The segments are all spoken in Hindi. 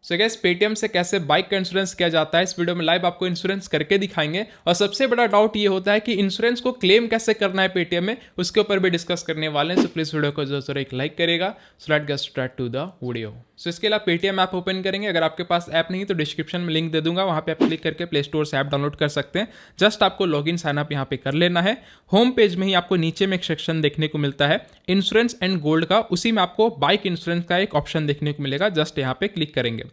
सो गाइस, पेटीएम से कैसे बाइक का इंश्योरेंस किया जाता है इस वीडियो में लाइव आपको इंश्योरेंस करके दिखाएंगे। और सबसे बड़ा डाउट ये होता है कि इंश्योरेंस को क्लेम कैसे करना है पेटीएम में, उसके ऊपर भी डिस्कस करने वाले हैं। सो प्लीज वीडियो को जरूर एक लाइक करेगा। So let's get start to the video. So इसके लिए आप पेटीएम ऐप ओपन करेंगे। अगर आपके पास ऐप नहीं तो डिस्क्रिप्शन में लिंक दे दूंगा, वहाँ पे आप क्लिक करके प्ले स्टोर से ऐप डाउनलोड कर सकते हैं। जस्ट आपको लॉगिन साइन अप यहाँ पे कर लेना है। होम पेज में ही आपको नीचे में एक सेक्शन देखने को मिलता है इंश्योरेंस एंड गोल्ड का, उसी में आपको बाइक इंश्योरेंस का एक ऑप्शन देखने को मिलेगा। जस्ट यहाँ पे क्लिक करेंगे।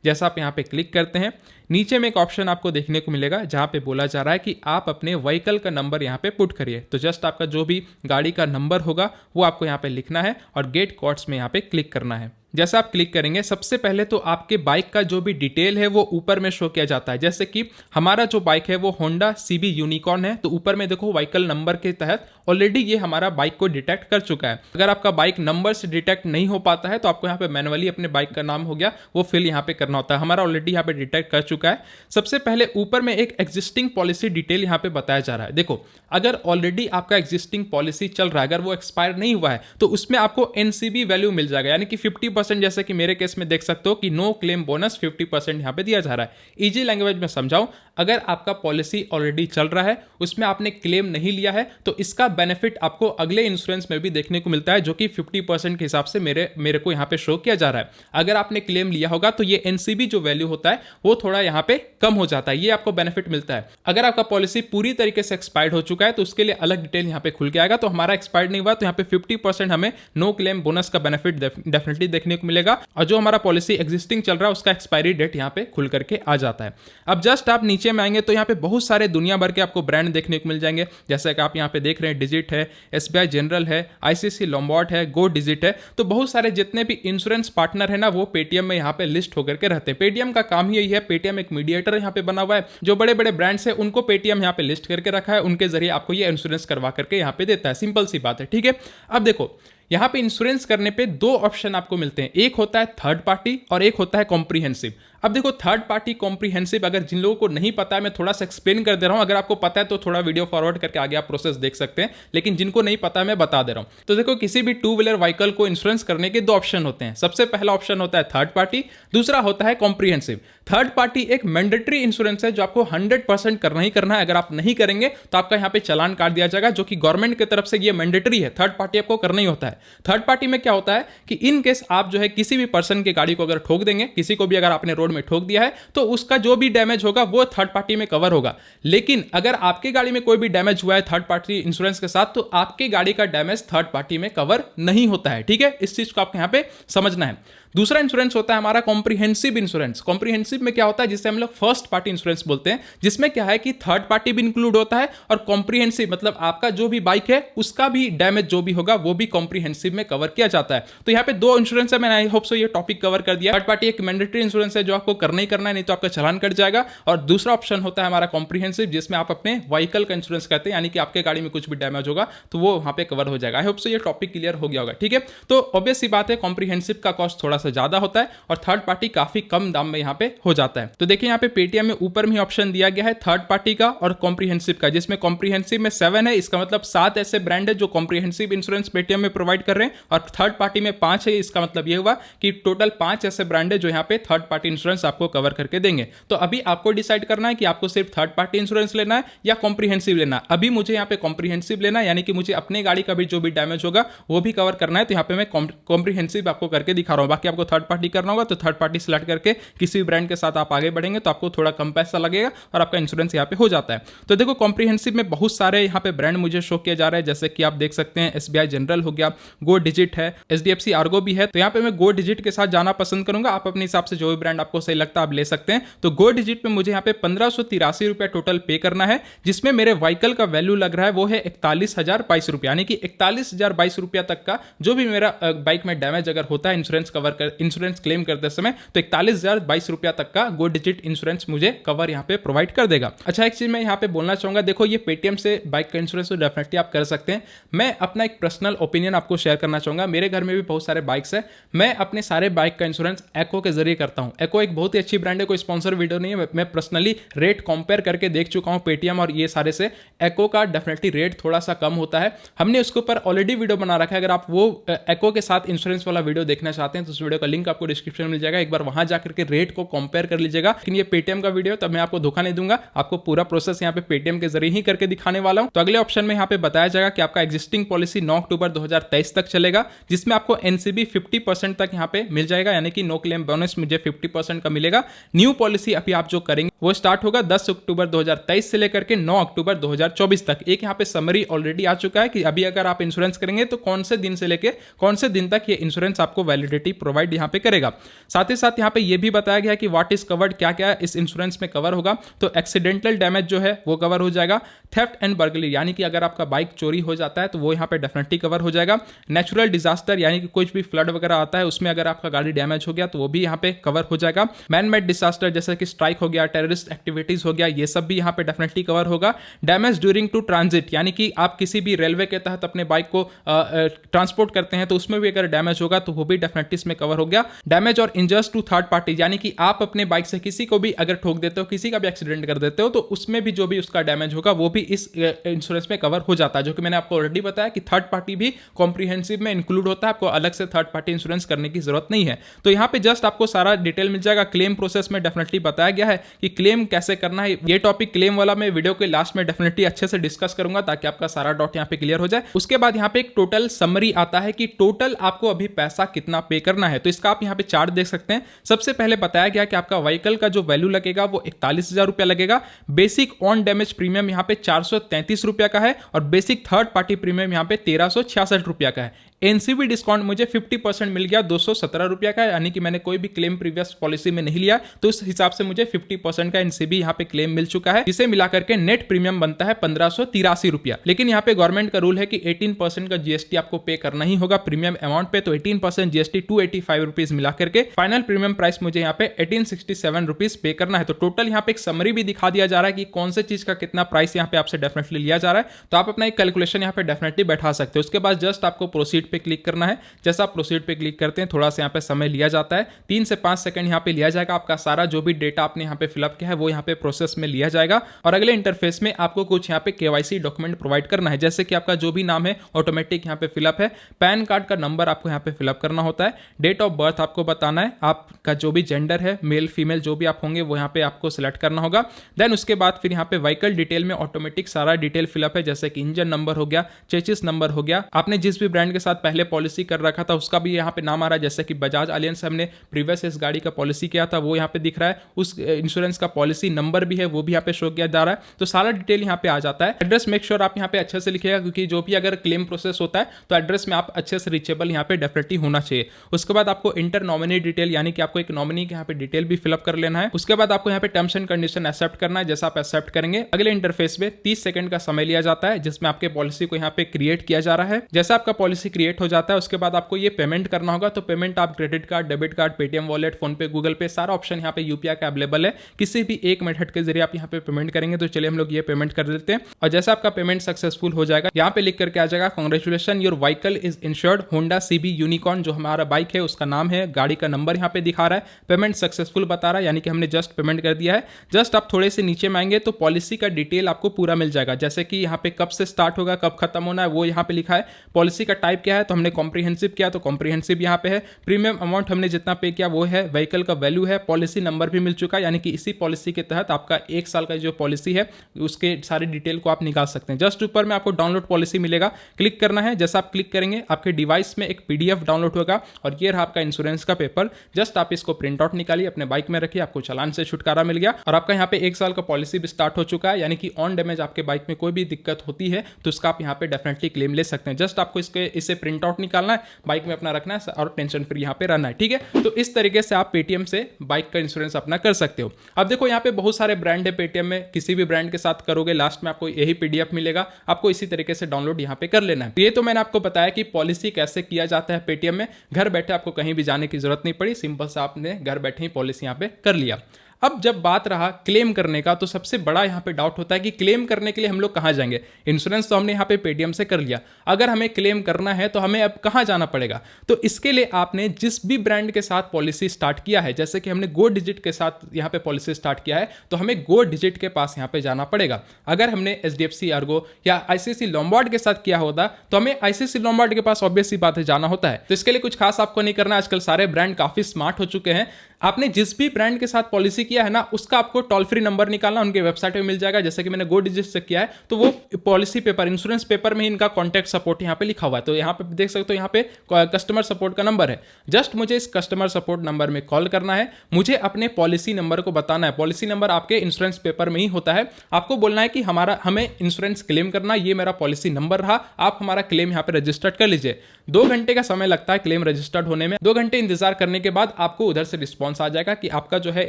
जैसा आप यहाँ पे क्लिक करते हैं, नीचे में एक ऑप्शन आपको देखने को मिलेगा जहाँ पे बोला जा रहा है कि आप अपने व्हीकल का नंबर यहाँ पे पुट करिए। तो जस्ट आपका जो भी गाड़ी का नंबर होगा वो आपको यहाँ पे लिखना है और गेट कोड्स में यहाँ पे क्लिक करना है। जैसा आप क्लिक करेंगे, सबसे पहले तो आपके बाइक का जो भी डिटेल है वो ऊपर में शो किया जाता है। जैसे कि हमारा जो बाइक है वो होंडा सीबी यूनिकॉर्न है, तो ऊपर में देखो व्हीकल नंबर के तहत ऑलरेडी ये हमारा बाइक को डिटेक्ट कर चुका है। अगर आपका बाइक नंबर से डिटेक्ट नहीं हो पाता है तो आपको यहाँ पे मैनुअली अपने बाइक का नाम हो गया वो फिल यहाँ पे करना होता है। हमारा ऑलरेडी यहाँ पे डिटेक्ट कर चुका है। सबसे पहले ऊपर में एक एग्जिस्टिंग पॉलिसी डिटेल यहाँ पे बताया जा रहा है। देखो, अगर ऑलरेडी आपका एग्जिस्टिंग पॉलिसी चल रहा है, अगर वो एक्सपायर नहीं हुआ है तो उसमें आपको एनसीबी वैल्यू मिल जाएगा, यानी कि 50%। जैसे कि मेरे केस में देख सकते हो कि नो क्लेम बोनस 50% यहां पे दिया जा रहा है। इजी लैंग्वेज में समझाऊं, अगर आपका पॉलिसी ऑलरेडी चल रहा है, उसमें आपने क्लेम नहीं लिया है, तो इसका बेनिफिट आपको अगले इंश्योरेंस में भी देखने को मिलता है, जो कि 50% के हिसाब से मेरे को यहां पे शो किया जा रहा है। अगर आपने क्लेम लिया होगा तो ये एनसीबी जो वैल्यू होता है वो थोड़ा यहां पे कम हो जाता है, ये आपको बेनिफिट मिलता है। अगर आपका पॉलिसी पूरी तरीके से एक्सपायर्ड हो चुका है तो उसके लिए अलग डिटेल यहां पे खुल के आएगा। तो हमारा एक्सपायर्ड नहीं हुआ तो यहां पे 50% हमें नो क्लेम बोनस का बेनिफिट डेफिनेटली देखने को मिलेगा। और जो हमारा पॉलिसी एग्जिस्टिंग चल रहा है उसका एक्सपायरी डेट यहां पे खुल करके आ जाता है। अब जस्ट आप नीचे में आएंगे तो यहां पे बहुत सारे दुनिया भर के आपको ब्रांड देखने को मिल जाएंगे। जैसे कि आप यहां पे देख रहे हैं, डिजिट है, एसबीआई जनरल है, आईसीसी लोम्बार्ड है, गो डिजिट है। तो बहुत सारे जितने भी इंश्योरेंस पार्टनर है ना वो पेटीएम में यहां पे लिस्ट होकर के रहते हैं। पेटीएम का काम ही यही है, पेटीएम एक मीडिएटर यहां पे बना हुआ है। जो बड़े बड़े ब्रांड्स है उनको पेटीएम यहां पे लिस्ट करके रखा है, उनके जरिए आपको ये इंश्योरेंस करवा करके यहां पे देता है। सिंपल सी बात है, ठीक है। अब देखो, यहां पे इंश्योरेंस करने पे दो ऑप्शन आपको मिलते हैं, एक होता है थर्ड पार्टी और एक होता है कॉम्प्रिहेंसिव। अब देखो, थर्ड पार्टी कॉम्प्रिहेंसिव अगर जिन लोगों को नहीं पता है, मैं थोड़ा सा एक्सप्लेन कर दे रहा हूं। अगर आपको पता है तो थोड़ा वीडियो फॉरवर्ड करके आगे आप प्रोसेस देख सकते हैं, लेकिन जिनको नहीं पता है मैं बता दे रहा हूं। तो देखो, किसी भी टू व्हीलर व्हीकल को इंश्योरेंस करने के दो ऑप्शन होते हैं। सबसे पहला ऑप्शन होता है थर्ड पार्टी, दूसरा होता है कॉम्प्रिहेंसिव। थर्ड पार्टी एक मैंडेटरी इंश्योरेंस है जो आपको 100% करना ही करना है। अगर आप नहीं करेंगे तो आपका यहां पे चालान काट दिया जाएगा, जो कि गवर्नमेंट की तरफ से ये मैंडेटरी है। थर्ड पार्टी आपको करना ही होता है। थर्ड पार्टी में क्या होता है कि इन केस आप जो है किसी भी पर्सन की गाड़ी को अगर ठोक देंगे, किसी को भी अगर आपने रोड में ठोक दिया है तो उसका जो भी डैमेज होगा वो थर्ड पार्टी में कवर होगा। लेकिन अगर आपकी गाड़ी में कोई भी डैमेज हुआ है थर्ड पार्टी इंश्योरेंस के साथ, तो आपकी गाड़ी का डैमेज थर्ड पार्टी में कवर नहीं होता है, ठीक है। इस चीज को आपको यहां पे समझना है। दूसरा इंश्योरेंस होता है हमारा कॉम्प्रिहेंसिव इंश्योरेंस। कॉम्प्रिहेंसिव में क्या होता है, जिसे हम लोग फर्स्ट पार्टी इंश्योरेंस बोलते हैं, जिसमें क्या है कि थर्ड पार्टी भी इंक्लूड होता है और कॉम्प्रिहेंसिव मतलब आपका जो भी बाइक है उसका भी डैमेज जो भी होगा वो भी कॉम्प्रिहेंसिव में कवर किया जाता है। तो यहाँ पे दो इंश्योरेंस है, मैंने आई होप सो ये टॉपिक कवर कर दिया। थर्ड पार्टी एक मैंडेटरी इंश्योरेंस है जो आपको करना ही करना है, नहीं तो आपका चालान कट जाएगा। और दूसरा ऑप्शन होता है हमारा कॉम्प्रिहेंसिव, जिसमें आप अपने व्हीकल का इंश्योरेंस करते हैं, यानी कि आपके गाड़ी में कुछ भी डैमेज होगा तो वो वहां पे कवर हो जाएगा। आई होप सो ये टॉपिक क्लियर हो गया होगा, ठीक है। तो ऑब्वियस सी बात है, कॉम्प्रिहेंसिव का कॉस्ट थोड़ा सा ज्यादा होता है और थर्ड पार्टी काफी कम दाम में यहां पे हो जाता है। तो देखिए, यहां पे पेटीएम में ऊपर में ऑप्शन दिया गया है थर्ड पार्टी का और कॉम्प्रिहेंसिव का, जिसमें कॉम्प्रिहेंसिव में 7 है। इसका मतलब 7 ऐसे ब्रांड है जो कॉम्प्रिहेंसिव इंश्योरेंस पेटीएम में प्रोवाइड कर रहे हैं, और थर्ड पार्टी में 5 है। इसका मतलब यह हुआ कि टोटल 5 ऐसे ब्रांड है जो यहां पे थर्ड पार्टी इंश्योरेंस आपको कवर करके देंगे। तो अभी आपको डिसाइड करना है कि आपको सिर्फ थर्ड पार्टी इंश्योरेंस लेना है या कॉम्प्रिहेंसिव लेना है। अभी मुझे यहां पे कॉम्प्रिहेंसिव लेना है, यानी कि मुझे अपने गाड़ी का भी जो भी डैमेज होगा वो भी कवर करना है। तो यहां पे मैं कॉम्प्रिहेंसिव आपको करके दिखा रहा हूं। बाकी आपको थर्ड पार्टी करना होगा तो थर्ड पार्टी सेलेक्ट करके किसी भी ब्रांड के साथ आप आगे बढ़ेंगे तो आपको थोड़ा कम पैसा लगेगा और आपका इंश्योरेंस यहाँ पे हो जाता है। तो देखो, कॉम्प्रिहेंसिव में बहुत सारे यहाँ पे ब्रांड मुझे शो किया जा रहा है, जैसे कि आप देख सकते हैं एसबीआई जनरल हो गया, गो डिजिट है, एचडीएफसी आर्गो भी है। तो यहाँ पे मैं गो डिजिट के साथ जाना पसंद करूंगा। आप अपने हिसाब से जो भी ब्रांड आपको सही लगता है आप ले सकते हैं। तो गो डिजिट में मुझे यहाँ पे 1583 रुपया टोटल पे करना है, जिसमें मेरे व्हीकल का वैल्यू लग रहा है वो है 41,022 रुपया, यानी कि 41,022 रुपया तक का जो भी मेरा बाइक में डैमेज अगर होता है इंश्योरेंस क्लेम करते समय, तो 41,022 रुपया तक का गो डिजिट इंश्योरेंस मुझे कवर यहाँ पे प्रोवाइड कर देगा। अच्छा, एक चीज मैं यहाँ पे बोलना चाहूंगा, देखो ये पेटीएम से बाइक का इंश्योरेंस तो डेफिनेटली आप कर सकते हैं। मैं अपना एक पर्सनल ओपिनियन आपको शेयर करना चाहूंगा। मेरे घर में भी बहुत सारे बाइक्स है, मैं अपने सारे बाइक का इंश्योरेंस एको के जरिए करता हूँ। एको एक बहुत ही अच्छी ब्रांड है, कोई स्पॉन्सर वीडियो नहीं है, मैं पर्सनली रेट कंपेयर करके देख चुका हूँ पेटीएम और ये सारे से। एको का डेफिनेटली रेट थोड़ा सा कम होता है। हमने उसके ऊपर ऑलरेडी वीडियो बना रखा है, अगर आप वो एको के साथ इंश्योरेंस वाला वीडियो देखना चाहते हैं तो उस वीडियो का लिंक आपको डिस्क्रिप्शन में मिल जाएगा, एक बार वहां जाकर के रेट को कंपेयर कर लीजिएगा। लेकिन ये पेटीएम का वीडियो, तब मैं आपको धोखा नहीं दूंगा, आपको पूरा प्रोसेस यहाँ पे पेटीएम के जरिए ही करके दिखाने वाला हूं। तो अगले ऑप्शन में यहाँ पे बताया जाएगा कि आपका एग्जिस्टिंग पॉलिसी 9 अक्टूबर 2023 तक चलेगा, जिसमें आपको एनसीबी 50% तक यहाँ पे मिल जाएगा, यानी कि नो क्लेम बोनस मुझे 50% का मिलेगा। न्यू पॉलिसी अभी आप जो करेंगे वो स्टार्ट होगा 10 अक्टूबर 2023 से लेकर के 9 अक्टूबर 2024 तक। एक यहाँ पे समरी ऑलरेडी आ चुका है कि अभी अगर आप इंश्योरेंस करेंगे तो कौन से दिन से लेकर कौन से दिन तक ये इंश्योरेंस आपको वैलिडिटी प्रोवाइड यहाँ पे करेगा। साथ ही साथ यहाँ पे ये भी बताया गया है कि व्हाट इज कवर्ड, क्या क्या इस इंश्योरेंस में कवर होगा। तो एक्सीडेंटल डैमेज जो है वो कवर हो जाएगा। थेफ्ट एंड बर्गलरी, यानी कि अगर आपका बाइक चोरी हो जाता है तो वो यहाँ पे डेफिनेटली कवर हो जाएगा। नेचुरल डिजास्टर, यानी कि कुछ भी फ्लड वगैरह आता है उसमें अगर आपका गाड़ी डैमेज हो गया तो वो भी यहाँ पे कवर हो जाएगा। मैन मेड डिजास्टर जैसे कि स्ट्राइक हो गया, टेररिस्ट एक्टिविटीज हो गया, ये सब भी यहाँ पे डेफिनेटली कवर होगा। डैमेज ड्यूरिंग टू ट्रांजिट, यानी कि आप किसी भी रेलवे के तहत अपने बाइक को ट्रांसपोर्ट करते हैं तो उसमें भी अगर डैमेज होगा तो वो भी डेफिनेटली इसमें कवर हो गया। डैमेज और इंजर्स टू थर्ड पार्टी, यानी कि आप अपने बाइक से किसी को भी अगर ठोक देते हो, किसी का भी एक्सीडेंट कर देते हो तो उसमें भी जो भी उसका डैमेज होगा वो भी इस इंश्योरेंस में कवर हो जाता है, जो कि मैंने आपको ऑलरेडी बताया कि थर्ड पार्टी भी कॉम्प्रिहेंसिव में इंक्लूड होता है, आपको अलग से थर्ड पार्टी इंश्योरेंस करने की जरूरत नहीं है। तो यहाँ पे जस्ट आपको सारा डिटेल मिल जाएगा। क्लेम प्रोसेस में डेफिनेटली बताया गया है कि क्लेम कैसे करना है। ये टॉपिक क्लेम वाला मैं वीडियो के लास्ट में डेफिनेटली अच्छे से डिस्कस करूंगा ताकि आपका सारा डॉट यहाँ पे क्लियर हो जाए। उसके बाद यहाँ पे एक टोटल समरी आता है कि टोटल आपको अभी पैसा कितना पे करना है। तो इसका आप यहाँ पे चार्ट देख सकते हैं। सबसे पहले बताया गया कि आपका व्हीकल का जो वैल्यू लगेगा वो 41,000 रुपया लगेगा। बेसिक ऑन डैमेज प्रीमियम यहाँ पे 433 रुपया का है और बेसिक थर्ड पार्टी प्रीमियम यहाँ पे 1366 रुपया का है। एनसीबी डिस्काउंट मुझे 50% मिल गया 217 रुपया का, यानी कि मैंने कोई भी क्लेम प्रीवियस पॉलिसी में नहीं लिया तो इस हिसाब से मुझे 50% का एनसीबी यहाँ पे क्लेम मिल चुका है, जिसे मिलाकर के नेट प्रीमियम बनता है 1583 रुपया। लेकिन यहाँ पे गवर्नमेंट का रूल है कि 18% का जीएसटी आपको पे करना ही होगा प्रीमियम अमाउंट पे, तो 18% जीएसटी 285 रुपीज मिला करके फाइनल प्रीमियम प्राइस मुझे यहाँ पे 1867 रुपीज पे करना है। तो टोटल यहाँ पे एक समरी भी दिखा दिया जा रहा है कि कौन से चीज का कितना प्राइस यहाँ पे आपसे डेफिनेटली लिया जा रहा है। तो आप अपना एक कैलकुलेशन यहाँ पे डेफिनेटली बैठा सकते हो। उसके बाद जस्ट आपको प्रोसीड पे क्लिक करना है। जैसा आप प्रोसीड पे क्लिक करते हैं थोड़ा सा यहाँ पे समय लिया जाता है, 3 से 5 सेकंड यहाँ पे लिया जाएगा। आपका सारा जो भी डेटा आपने यहाँ पे फिलअप किया है वो यहाँ पे प्रोसेस में लिया जाएगा और अगले इंटरफेस में आपको कुछ यहाँ पे केवाईसी डॉक्यूमेंट प्रोवाइड करना है, जैसे कि आपका जो भी नाम है ऑटोमेटिक यहाँ पे फिलअप है, पैन कार्ड का नंबर आपको यहाँ पे फिलअप करना होता है, डेट ऑफ बर्थ आपको बताना है, आपका जो भी जेंडर है मेल फीमेल जो भी आप होंगे वो यहाँ पे आपको सिलेक्ट करना होगा। देन उसके बाद फिर यहाँ पे व्हीकल डिटेल में ऑटोमेटिक सारा डिटेल फिलअप है, जैसे कि इंजन नंबर हो गया, चेसिस नंबर हो गया, आपने जिस भी ब्रांड के साथ पहले पॉलिसी कर रखा था उसका भी यहाँ पे नाम आ रहा है, जैसे कि बजाज अलियंस हमने प्रीवियस इस गाड़ी का पॉलिसी किया था वो यहाँ पे दिख रहा है, उस इंश्योरेंस का पॉलिसी नंबर भी है वो भी यहाँ पे शो किया जा रहा है। तो सारा डिटेल यहाँ पे आ जाता है। एड्रेस मेक श्योर आप यहाँ पे अच्छे से लिखिएगा, क्योंकि जो भी अगर क्लेम प्रोसेस होता है तो एड्रेस में आप अच्छे से रीचेबल यहाँ पे डेफिनेटली होना चाहिए। उसके बाद आपको इंटर नॉमिनी डिटेल, यानी कि आपको एक नॉमिनी के यहाँ पे डिटेल भी फिलअप कर लेना है। उसके बाद आपको यहाँ पे टर्म्स एंड कंडीशन एक्सेप्ट करना है। जैसा आप एक्सेप्ट करेंगे अगले इंटरफेस में 30 सेकंड का समय लिया जाता है, जिसमें आपके पॉलिसी को यहाँ पे क्रिएट किया जा रहा है। जैसा आपका पॉलिसी क्रिएट हो जाता है उसके बाद आपको ये पेमेंट करना होगा। तो पेमेंट आप credit card, debit card, Paytm wallet, phone पे, गूगल पे, सारा ऑप्शन यहाँ पे यूपीआई का अवेलेबल है। किसी भी एक मेथड के जरिए आप यहाँ पे पेमेंट करेंगे। तो चलिए हम लोग ये पेमेंट कर देते हैं और जैसा आपका पेमेंट सक्सेसफुल हो जाएगा यहाँ पे लिख करके आ जाएगा congratulation your vehicle is insured Honda CB unicorn, जो हमारा बाइक है उसका नाम है, गाड़ी का नंबर यहाँ पे दिखा रहा है, पेमेंट सक्सेसफुल बता रहा है, यानी कि हमने जस्ट पेमेंट कर दिया है। जस्ट आप थोड़े से नीचे में आएंगे तो पॉलिसी का डिटेल आपको पूरा मिल जाएगा, जैसे कि यहाँ पे कब से स्टार्ट होगा, कब खत्म होना है वो यहाँ पे लिखा है। पॉलिसी का टाइप क्या है, तो हमने कॉम्प्रिहेंसिव किया तो कॉम्प्रिहेंसिव यहाँ पे है। प्रीमियम अमाउंट हमने जितना पे किया वो है, व्हीकल का वैल्यू है, पॉलिसी नंबर भी मिल चुका है, यानी कि इसी पॉलिसी के तहत आपका 1 साल का जो पॉलिसी है उसके सारी डिटेल को आप निकाल सकते हैं। जस्ट ऊपर में आपको डाउनलोड पॉलिसी मिलेगा, क्लिक करना है। जैसा आप क्लिक करेंगे आपके डिवाइस में एक पीडीएफ डाउनलोड होगा और ये रहा आपका इंश्योरेंस का पेपर। जस्ट आप इसको प्रिंट आउट निकालिए, अपने बाइक में रखिए, आपको चालान से छुटकारा मिल गया और आपका यहाँ पे 1 साल का पॉलिसी भी स्टार्ट हो चुका है, यानी कि ऑन डैमेज आपके बाइक में कोई भी दिक्कत होती है तो उसका आप यहाँ पे डेफिनेटली क्लेम ले सकते हैं। जस्ट आपको इसे प्रिंट आउट निकालना है, बाइक में अपना रखना है और टेंशन फ्री यहाँ पे रहना है, ठीक है। तो इस तरीके से आप पेटीएम से बाइक का इंश्योरेंस अपना कर सकते हो। अब देखो यहाँ पे बहुत सारे ब्रांड है पेटीएम में, किसी भी ब्रांड के साथ करोगे लास्ट में आपको यही पीडीएफ मिलेगा, आपको इसी तरीके से डाउनलोड यहाँ पे कर लेना है। ये तो मैंने आपको बताया कि पॉलिसी कैसे किया जाता है पेटीएम में, घर बैठे आपको कहीं भी जाने की जरूरत नहीं पड़ी, सिंपल से आपने घर बैठे ही पॉलिसी यहाँ पे कर लिया। अब जब बात रहा क्लेम करने का, तो सबसे बड़ा यहाँ पे डाउट होता है कि क्लेम करने के लिए हम लोग कहाँ जाएंगे। इंश्योरेंस तो हमने यहाँ पे पेटीएम से कर लिया, अगर हमें क्लेम करना है तो हमें अब कहाँ जाना पड़ेगा। तो इसके लिए आपने जिस भी ब्रांड के साथ पॉलिसी स्टार्ट किया है, जैसे कि हमने गो डिजिट के साथ यहाँ पे पॉलिसी स्टार्ट किया है, तो हमें गो डिजिट के पास यहाँ पे जाना पड़ेगा। अगर हमने HDFC अर्गो या ICICI लोम्बार्ड के साथ किया होता तो हमें ICICI लोम्बार्ड के पास ऑब्वियस सी बात है जाना होता है। तो इसके लिए कुछ खास आपको नहीं करना, आजकल सारे ब्रांड काफी स्मार्ट हो चुके हैं। आपने जिस भी ब्रांड के साथ पॉलिसी किया है ना, उसका आपको टोल फ्री नंबर निकालना, उनके वेबसाइट पे मिल जाएगा। जैसे कि मैंने गो डिजिट से किया है, तो वो पॉलिसी पेपर, इंश्योरेंस पेपर में ही इनका कॉन्टैक्ट सपोर्ट यहाँ पे लिखा हुआ है। तो यहाँ पे देख सकते हो, यहाँ पे कस्टमर सपोर्ट का नंबर है। जस्ट मुझे इस कस्टमर सपोर्ट नंबर में कॉल करना है, मुझे अपने पॉलिसी नंबर को बताना है। पॉलिसी नंबर आपके इंश्योरेंस पेपर में ही होता है। आपको बोलना है कि हमें इंश्योरेंस क्लेम करना, ये मेरा पॉलिसी नंबर रहा, आप हमारा क्लेम यहाँ पे रजिस्टर्ड कर लीजिए। 2 घंटे का समय लगता है क्लेम रजिस्टर्ड होने में। 2 घंटे इंतजार करने के बाद आपको उधर से रिस्पॉन्स आ जाएगा कि आपका जो है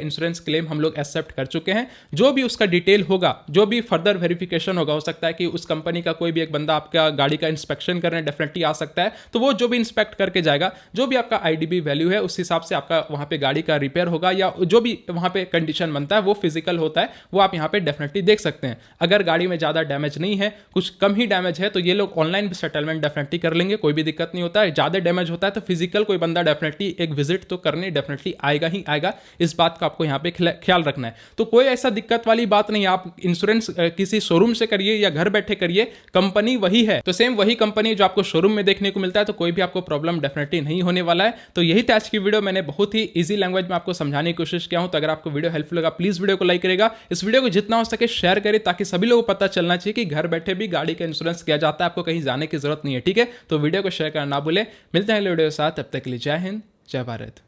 इंश्योरेंस क्लेम हम लोग एक्सेप्ट कर चुके हैं। जो भी उसका डिटेल होगा, जो भी फर्दर वेरिफिकेशन होगा, हो सकता है कि उस कंपनी का कोई भी एक बंदा आपका गाड़ी का इंस्पेक्शन करने डेफिनेटली आ सकता है, तो वो जो भी इंस्पेक्ट करके जाएगा, जो भी आपका IDB वैल्यू है, उस हिसाब से आपका वहां पे गाड़ी का रिपेयर होगा, या जो भी वहां पे कंडीशन बनता है वो फिजिकल होता है, वो आप यहाँ पे डेफिनेटली देख सकते हैं। अगर गाड़ी में ज्यादा डैमेज नहीं है, कुछ कम ही डैमेज है, तो ये लोग ऑनलाइन भी सेटलमेंट डेफिनेटली कर लेंगे, कोई भी दिक्कत नहीं होता है। ज्यादा डैमेज होता है तो फिजिकल कोई बंदा डेफिनेटली एक विजिट तो करने डेफिनेटली आएगा ही आएगा। इस बात का आपको यहाँ पे ख्याल रखना है। तो कोई ऐसा दिक्कत वाली बात नहीं है, आप इंश्योरेंस किसी शोरूम से करिए या घर बैठे करिए, कंपनी वही है, तो सेम वही कंपनी जो आपको शोरूम में देखने को मिलता है, तो कोई भी आपको प्रॉब्लम डेफिनेटली नहीं होने वाला है। तो यही था आज की वीडियो, मैंने बहुत ही इजी लैंग्वेज में आपको समझाने की कोशिश किया हूं। तो अगर आपको वीडियो हेल्पफुल लगा, प्लीज वीडियो को लाइक करेगा, इस वीडियो को जितना हो सके शेयर करें, ताकि सभी लोगों को पता चलना चाहिए कि घर बैठे भी गाड़ी का इंश्योरेंस किया जाता है, आपको कहीं जाने की जरूरत नहीं है। ठीक है, तो वीडियो को शेयर करना ना भूलें। मिलते हैं अगले वीडियो के साथ, तब तक के लिए जय हिंद, जय भारत।